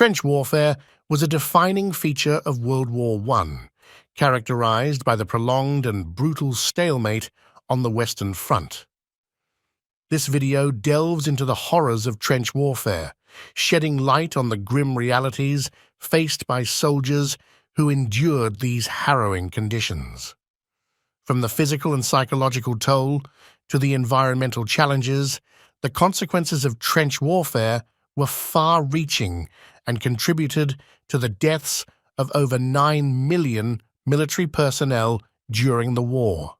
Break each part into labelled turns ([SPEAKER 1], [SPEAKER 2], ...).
[SPEAKER 1] Trench warfare was a defining feature of World War I, characterized by the prolonged and brutal stalemate on the Western Front. This video delves into the horrors of trench warfare, shedding light on the grim realities faced by soldiers who endured these harrowing conditions. From the physical and psychological toll to the environmental challenges, the consequences of trench warfare were far-reaching and contributed to the deaths of over 9 million military personnel during the war.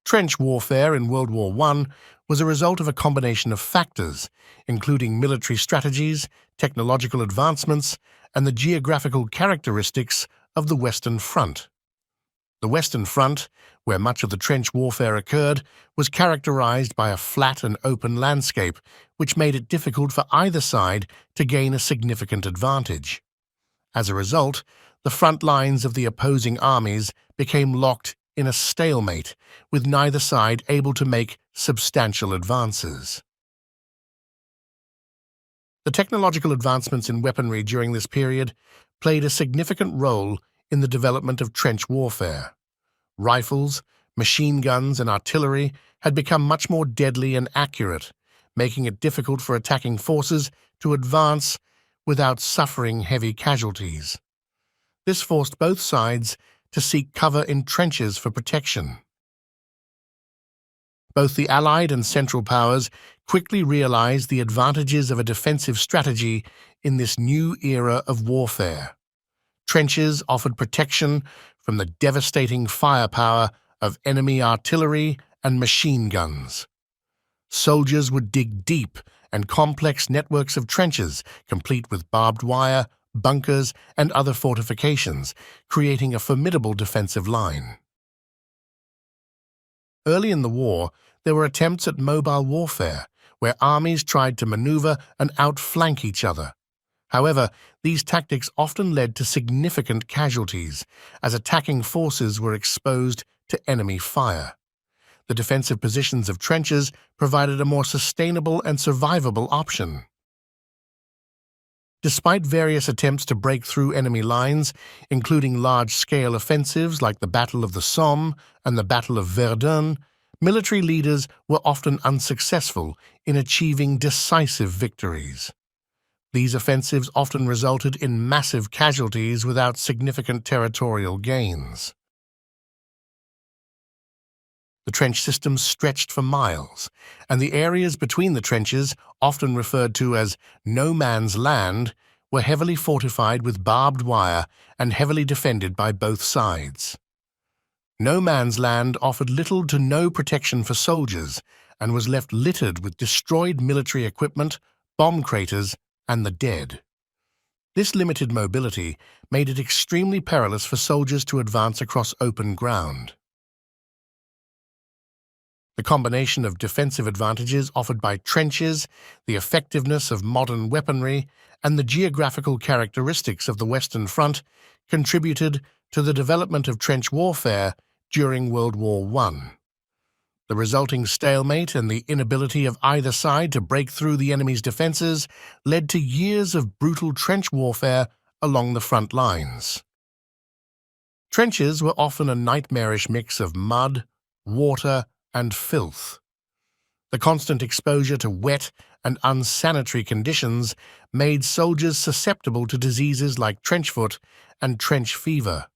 [SPEAKER 1] Trench warfare in World War I was a result of a combination of factors, including military strategies, technological advancements, and the geographical characteristics of the Western Front. The Western Front, where much of the trench warfare occurred, was characterized by a flat and open landscape, which made it difficult for either side to gain a significant advantage. As a result, the front lines of the opposing armies became locked in a stalemate, with neither side able to make substantial advances. The technological advancements in weaponry during this period played a significant role in the development of trench warfare. Rifles, machine guns, and artillery had become much more deadly and accurate, making it difficult for attacking forces to advance without suffering heavy casualties. This forced both sides to seek cover in trenches for protection. Both the Allied and Central Powers quickly realized the advantages of a defensive strategy in this new era of warfare. Trenches offered protection from the devastating firepower of enemy artillery and machine guns. Soldiers would dig deep and complex networks of trenches, complete with barbed wire, bunkers, and other fortifications, creating a formidable defensive line. Early in the war, there were attempts at mobile warfare, where armies tried to maneuver and outflank each other. However, these tactics often led to significant casualties, as attacking forces were exposed to enemy fire. The defensive positions of trenches provided a more sustainable and survivable option. Despite various attempts to break through enemy lines, including large-scale offensives like the Battle of the Somme and the Battle of Verdun, military leaders were often unsuccessful in achieving decisive victories. These offensives often resulted in massive casualties without significant territorial gains. The trench systems stretched for miles, and the areas between the trenches, often referred to as no man's land, were heavily fortified with barbed wire and heavily defended by both sides. No man's land offered little to no protection for soldiers and was left littered with destroyed military equipment, bomb craters, and the dead. This limited mobility made it extremely perilous for soldiers to advance across open ground. The combination of defensive advantages offered by trenches, the effectiveness of modern weaponry, and the geographical characteristics of the Western Front contributed to the development of trench warfare during World War I. The resulting stalemate and the inability of either side to break through the enemy's defenses led to years of brutal trench warfare along the front lines. Trenches were often a nightmarish mix of mud, water, and filth. The constant exposure to wet and unsanitary conditions made soldiers susceptible to diseases like trenchfoot and trench fever.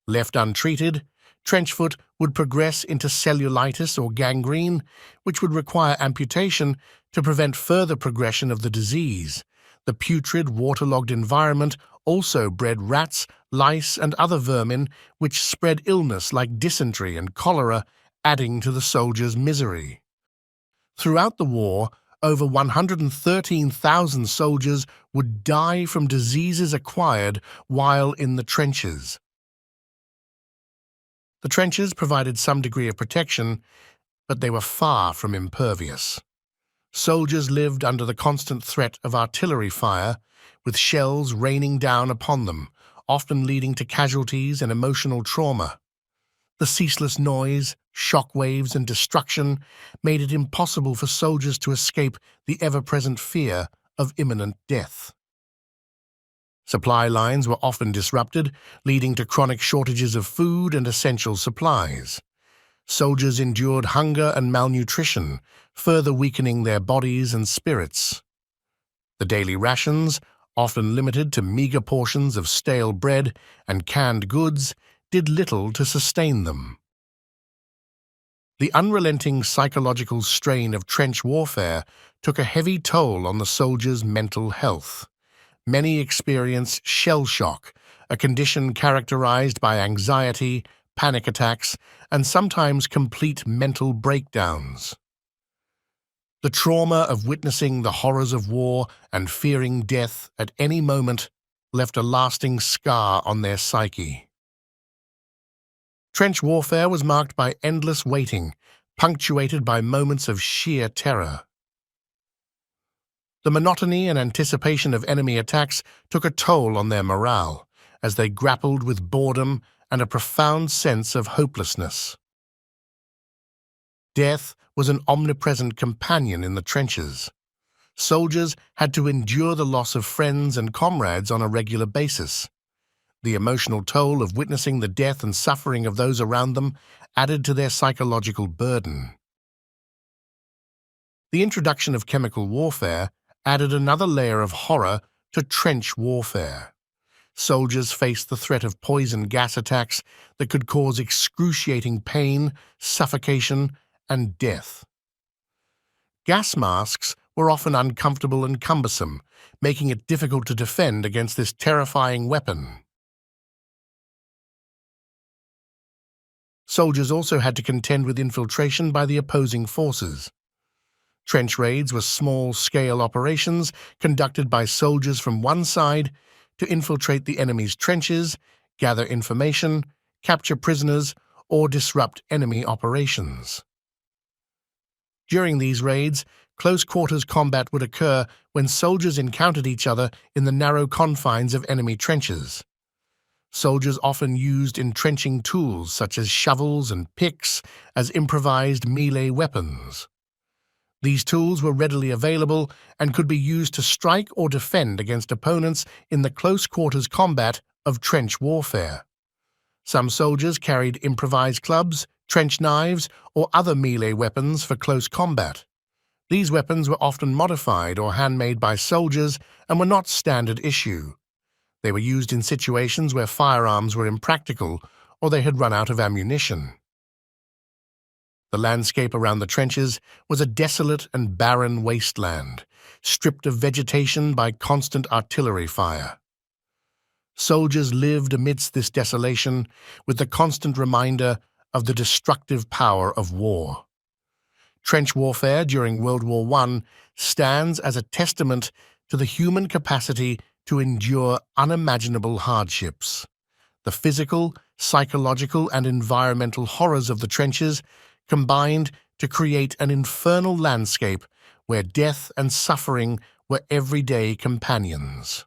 [SPEAKER 1] Left untreated, trenchfoot would progress into cellulitis or gangrene, which would require amputation to prevent further progression of the disease. The putrid, waterlogged environment also bred rats, lice, and other vermin, which spread illness like dysentery and cholera, adding to the soldiers' misery. Throughout the war, over 113,000 soldiers would die from diseases acquired while in the trenches. The trenches provided some degree of protection, but they were far from impervious. Soldiers lived under the constant threat of artillery fire, with shells raining down upon them, often leading to casualties and emotional trauma. The ceaseless noise, shock waves, and destruction made it impossible for soldiers to escape the ever-present fear of imminent death. Supply lines were often disrupted, leading to chronic shortages of food and essential supplies. Soldiers endured hunger and malnutrition, further weakening their bodies and spirits. The daily rations, often limited to meager portions of stale bread and canned goods, did little to sustain them. The unrelenting psychological strain of trench warfare took a heavy toll on the soldiers' mental health. Many experienced shell shock, a condition characterized by anxiety, panic attacks, and sometimes complete mental breakdowns. The trauma of witnessing the horrors of war and fearing death at any moment left a lasting scar on their psyche. Trench warfare was marked by endless waiting, punctuated by moments of sheer terror. The monotony and anticipation of enemy attacks took a toll on their morale as they grappled with boredom and a profound sense of hopelessness. Death was an omnipresent companion in the trenches. Soldiers had to endure the loss of friends and comrades on a regular basis. The emotional toll of witnessing the death and suffering of those around them added to their psychological burden. The introduction of chemical warfare added another layer of horror to trench warfare. Soldiers faced the threat of poison gas attacks that could cause excruciating pain, suffocation, and death. Gas masks were often uncomfortable and cumbersome, making it difficult to defend against this terrifying weapon. Soldiers also had to contend with infiltration by the opposing forces. Trench raids were small-scale operations conducted by soldiers from one side to infiltrate the enemy's trenches, gather information, capture prisoners, or disrupt enemy operations. During these raids, close-quarters combat would occur when soldiers encountered each other in the narrow confines of enemy trenches. Soldiers often used entrenching tools such as shovels and picks as improvised melee weapons. These tools were readily available and could be used to strike or defend against opponents in the close-quarters combat of trench warfare. Some soldiers carried improvised clubs, trench knives, or other melee weapons for close combat. These weapons were often modified or handmade by soldiers and were not standard issue. They were used in situations where firearms were impractical or they had run out of ammunition. The landscape around the trenches was a desolate and barren wasteland, stripped of vegetation by constant artillery fire. Soldiers lived amidst this desolation with the constant reminder of the destructive power of war. Trench warfare during World War I stands as a testament to the human capacity to endure unimaginable hardships. The physical, psychological, and environmental horrors of the trenches combined to create an infernal landscape where death and suffering were everyday companions.